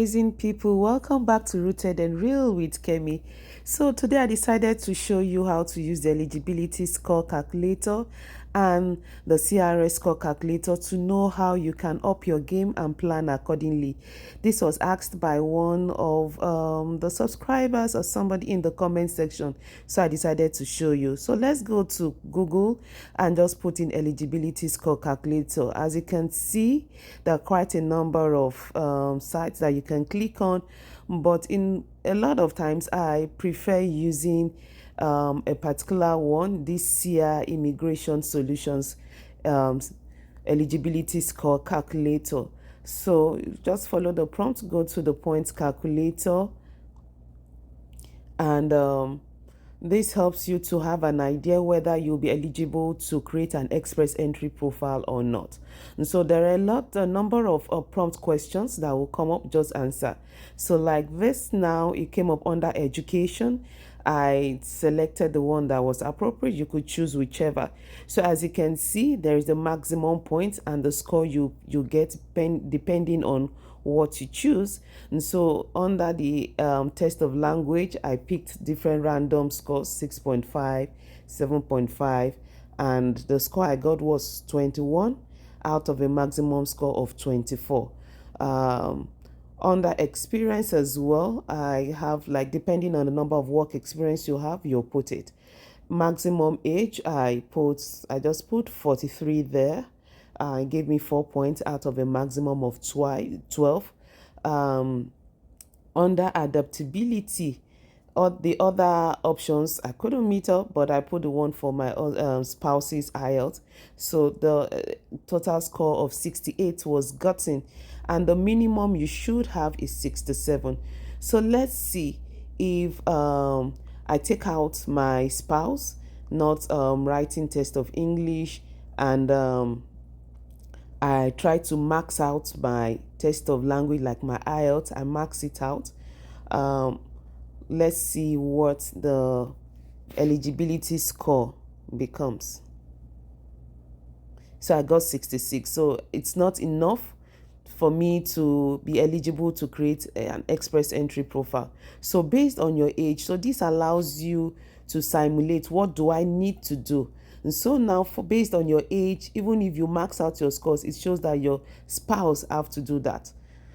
amazing people, welcome back to Rooted and Real with Kemi. So today I decided to show you how to use the eligibility score calculator and the CRS score calculator to know how you can up your game and plan accordingly. This was asked by one of the subscribers or somebody in the comment section, so I decided to show you. So let's go to Google and just put in eligibility score calculator. As you can see, there are quite a number of sites that you can click on, but in a lot of times I prefer using a particular one, this CR Immigration Solutions um, eligibility score calculator. So just follow the prompt, go to the points calculator, and this helps you to have an idea whether you'll be eligible to create an express entry profile or not. And so there are a number of prompt questions that will come up, just answer. So like this now, it came up under education. I selected the one that was appropriate. You could choose whichever. So as you can see, there is the maximum points and the score you get depending on what you choose. And so under the test of language, I picked different random scores, 6.5, 7.5, and the score I got was 21 out of a maximum score of 24. Under experience as well, I have, like, depending on the number of work experience you have, you'll put it. Maximum age, I just put 43 there. It gave me 4 points out of a maximum of 12. Under adaptability, or the other options I couldn't meet up, but I put the one for my spouse's IELTS. So the total score of 68 was gotten, and the minimum you should have is 67. So let's see if I take out my spouse, not writing test of English, and I try to max out my test of language, like my IELTS. I max it out. Let's see what the eligibility score becomes. So I got 66. So it's not enough for me to be eligible to create an express entry profile. So based on your age, so this allows you to simulate, what do I need to do? And so now, based on your age, even if you max out your scores, it shows that your spouse have to do that.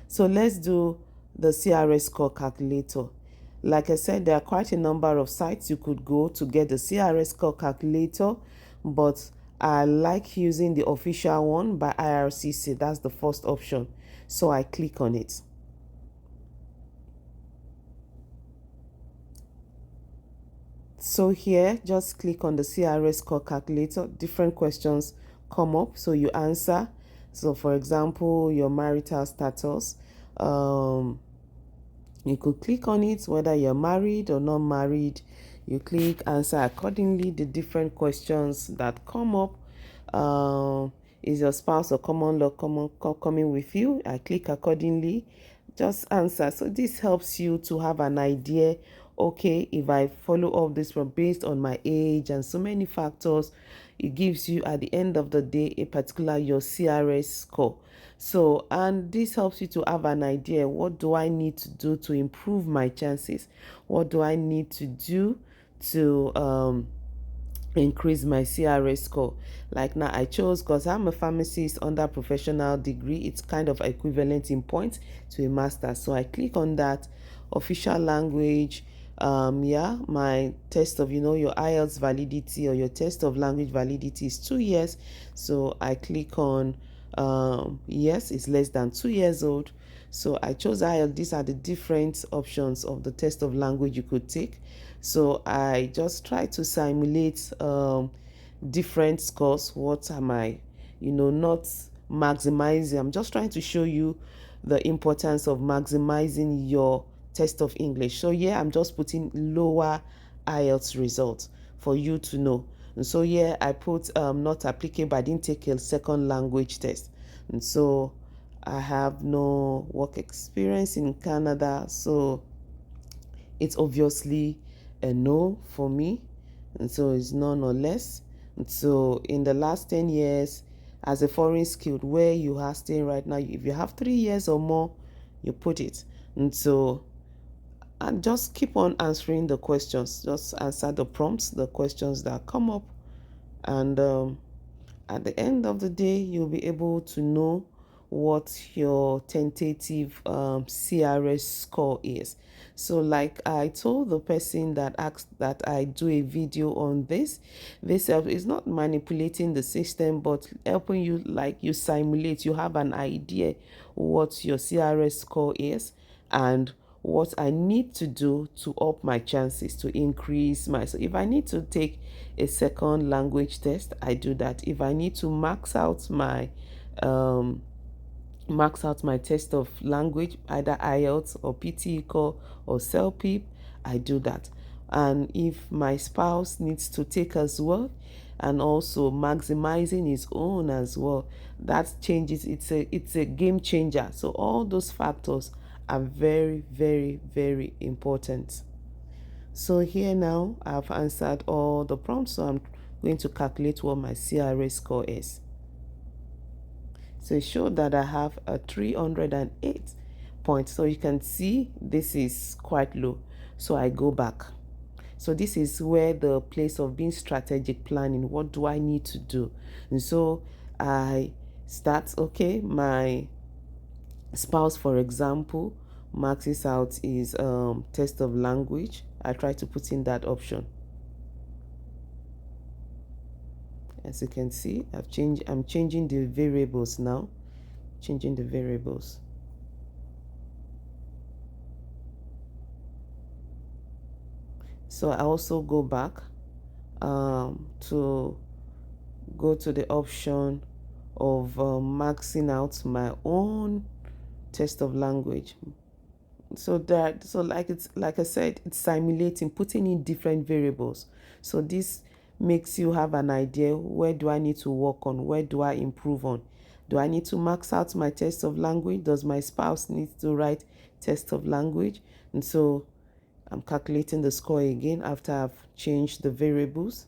So let's do the CRS score calculator. Like I said, there are quite a number of sites you could go to get the CRS score calculator, but I like using the official one by IRCC. That's the first option. So I click on it. So here, just click on the CRS score calculator. Different questions come up, so you answer. So for example, your marital status. You could click on it, whether you're married or not married. You click answer accordingly. The different questions that come up. Is your spouse or common law coming with you? I click accordingly. Just answer. So this helps you to have an idea. Okay, if I follow up this from based on my age and so many factors, it gives you at the end of the day a particular your CRS score. So, and this helps you to have an idea, what do I need to do to improve my chances? What do I need to do to increase my CRS score? Like now I chose, because I'm a pharmacist under professional degree, it's kind of equivalent in points to a master. So I click on that. Official language, my test of your IELTS validity or your test of language validity is 2 years. So I click on yes, it's less than 2 years old. So I chose IELTS. These are the different options of the test of language you could take. So I just try to simulate different scores. What am I, not maximizing? I'm just trying to show you the importance of maximizing your test of English. So yeah, I'm just putting lower IELTS results for you to know. And so yeah, I put not applicable. I didn't take a second language test. And so I have no work experience in Canada. So it's obviously a no for me. And so it's none or less. And so in the last 10 years, as a foreign skilled, where you are staying right now, if you have 3 years or more, you put it. And so, and just keep on answering the questions. Just answer the prompts, the questions that come up, and at the end of the day, you'll be able to know what your tentative CRS score is. So, like I told the person that asked that I do a video on this help is not manipulating the system, but helping you, like you simulate, you have an idea what your CRS score is and what I need to do to up my chances, to increase my. So if I need to take a second language test, I do that. If I need to um, max out my test of language, either IELTS or PTE or CELPIP, I do that. And if my spouse needs to take as well, and also maximizing his own as well, that changes. It's a game changer. So all those factors are very, very, very important. So here now I've answered all the prompts, so I'm going to calculate what my CRS score is. So it showed that I have a 308 points. So you can see this is quite low. So I go back. So this is where the place of being strategic planning. What do I need to do? And so I start, okay, my spouse, for example, maxes out his test of language. I try to put in that option. As you can see, I'm changing the variables now. Changing the variables. So I also go back to go to the option of maxing out my own test of language. So like I said, it's simulating, putting in different variables. So this makes you have an idea, where do I need to work on, where do I improve on? Do I need to max out my test of language? Does my spouse need to write test of language? And so I'm calculating the score again after I've changed the variables.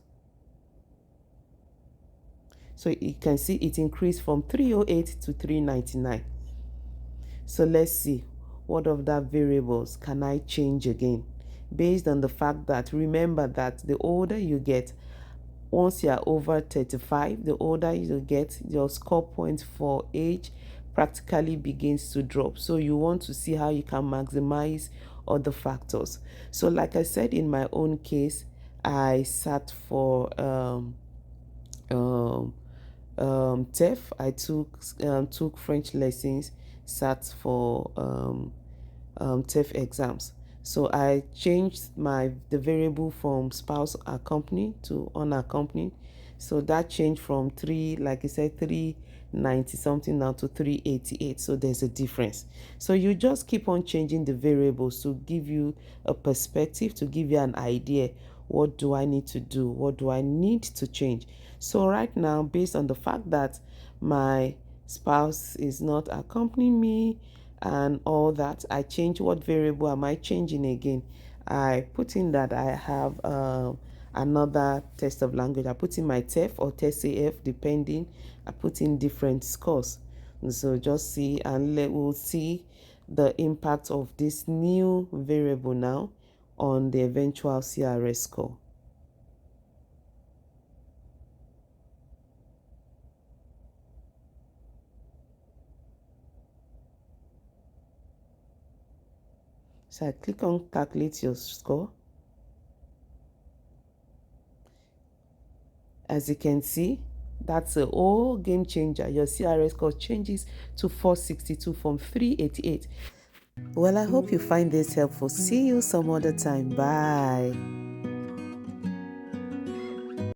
So you can see it increased from 308 to 399. So let's see, what of that variables can I change again? Based on the fact that, remember that the older you get, once you're over 35, the older you get, your score point for age practically begins to drop. So you want to see how you can maximize other factors. So like I said, in my own case, I sat for um, TEF. I took French lessons, sat for TEF exams. So I changed the variable from spouse accompanied to unaccompanied. So that changed from like I said, 390 something now to 388. So there's a difference. So you just keep on changing the variables to give you a perspective, to give you an idea. What do I need to do? What do I need to change? So right now, based on the fact that my spouse is not accompanying me and all that, I change. What variable am I changing again? I put in that I have another test of language. I put in my TEF or TESAF, depending. I put in different scores. And so just see, and we'll see the impact of this new variable now on the eventual CRS score. So I click on calculate your score. As you can see, that's a whole game changer. Your CRS score changes to 462 from 388. Well, I hope you find this helpful. See you some other time. Bye.